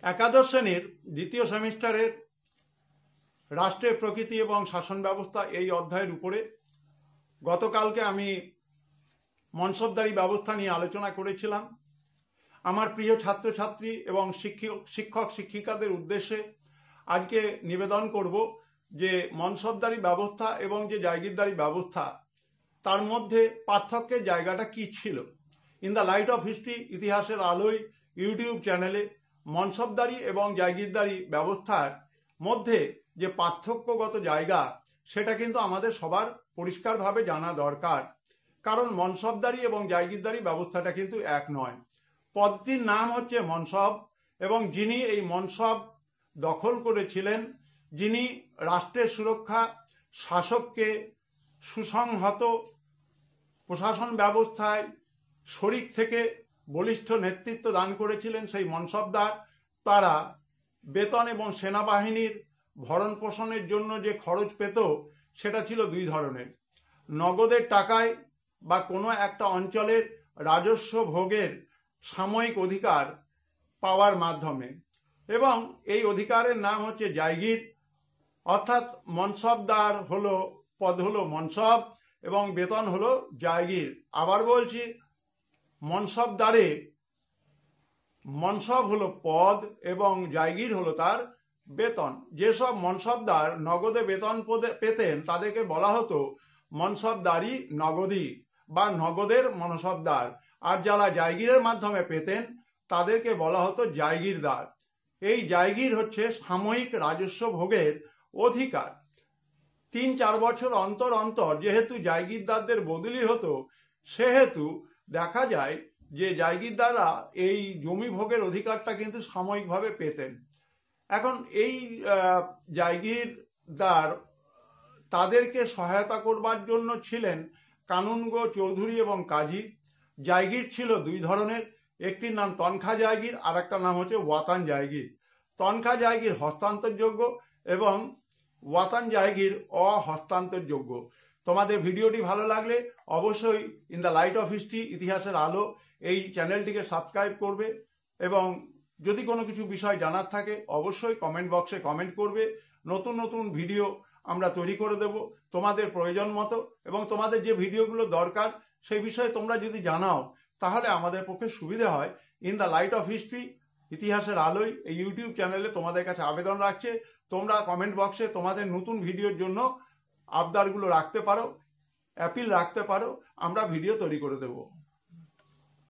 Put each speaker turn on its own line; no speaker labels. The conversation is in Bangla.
একাদশ শ্রেণীর দ্বিতীয় সেমিস্টারের রাষ্ট্রের প্রকৃতি এবং শাসন ব্যবস্থা এই অধ্যায়ের উপরে গতকালকে আমি মনসবদারি ব্যবস্থা নিয়ে আলোচনা করেছিলাম। আমার প্রিয় ছাত্রছাত্রী এবং শিক্ষক শিক্ষিকাদের উদ্দেশ্যে আজকে নিবেদন করব যে মনসবদারি ব্যবস্থা এবং যে জায়গিরদারি ব্যবস্থা তার মধ্যে পার্থক্যের জায়গাটা কি ছিল। In the light off history ইতিহাসের আলোয় ইউটিউব চ্যানেলে মনসবদারি এবং জায়গিরদারি ব্যবস্থার মধ্যে যে পার্থক্যগত জায়গা সেটা কিন্তু আমাদের সবার পরিষ্কারভাবে জানা দরকার, কারণ মনসবদারি এবং জায়গিরদারি ব্যবস্থাটা কিন্তু এক নয়। পদটির নাম হচ্ছে মনসব এবং যিনি এই মনসব দখল করেছিলেন, যিনি রাষ্ট্রের সুরক্ষা, শাসককে সুসংহত প্রশাসন ব্যবস্থায় শরিক থেকে বলিষ্ঠ নেতৃত্ব দান করেছিলেন, সেই মনসবদার তারা বেতন এবং সেনাবাহিনীর ভরণ পোষণের জন্য যে খরচ পেত সেটা ছিল দুই ধরনের: নগদের টাকায় বা কোনো একটা অঞ্চলের রাজস্ব ভোগের সাময়িক অধিকার পাওয়ার মাধ্যমে, এবং এই অধিকারের নাম হচ্ছে জায়গির। অর্থাৎ মনসবদার হলো পদ হলো মনসব এবং বেতন হলো জায়গির। আবার বলছি, মনসবদারে মনসব হলো পদ এবং জায়গির হলো তার বেতন। যেসব মনসবদার নগদে বেতন পেতেন তাদেরকে বলা হতো মনসবদারি নগদী বা নগদের মনসবদার, আর যারা জায়গিরের মাধ্যমে পেতেন তাদেরকে বলা হতো জায়গিরদার। এই জায়গির হচ্ছে সাময়িক রাজস্ব ভোগের অধিকার। 3-4 বছর অন্তর অন্তর যেহেতু জায়গিরদারদের বদলি হতো, সেহেতু দেখা যায় যে জায়গিরদাররা এই জমি ভোগের অধিকারটা কিন্তু সাময়িকভাবে পেতেন। এখন এই জায়গিরদার তাদেরকে সহায়তা করবার জন্য ছিলেন কানুনগো, চৌধুরী এবং কাজী। জায়গির ছিল দুই ধরনের, একটির নাম তনখা জায়গির আর একটা নাম হচ্ছে ওয়াতান জায়গির। তনখা জায়গির হস্তান্তরযোগ্য এবং ওয়াতান জায়গির অহস্তান্তরযোগ্য। তোমাদের ভিডিওটি ভালো লাগলে অবশ্যই in the light off history ইতিহাসের আলো এই চ্যানেলটিকে সাবস্ক্রাইব করবে, এবং যদি কোনো কিছু বিষয় জানার থাকে অবশ্যই কমেন্ট বক্সে কমেন্ট করবে। নতুন নতুন ভিডিও আমরা তৈরি করে দেব তোমাদের প্রয়োজন মতো, এবং তোমাদের যে ভিডিওগুলো দরকার সেই বিষয়ে তোমরা যদি জানাও তাহলে আমাদের পক্ষে সুবিধা হয়। In the light off history ইতিহাসের আলোয় এই ইউটিউব চ্যানেলে তোমাদের কাছে আবেদন রাখছে, তোমরা কমেন্ট বক্সে তোমাদের নতুন ভিডিওর জন্য আবদারগুলো রাখতে পারো, অ্যাপিল রাখতে পারো, আমরা ভিডিও তৈরি করে দেবো।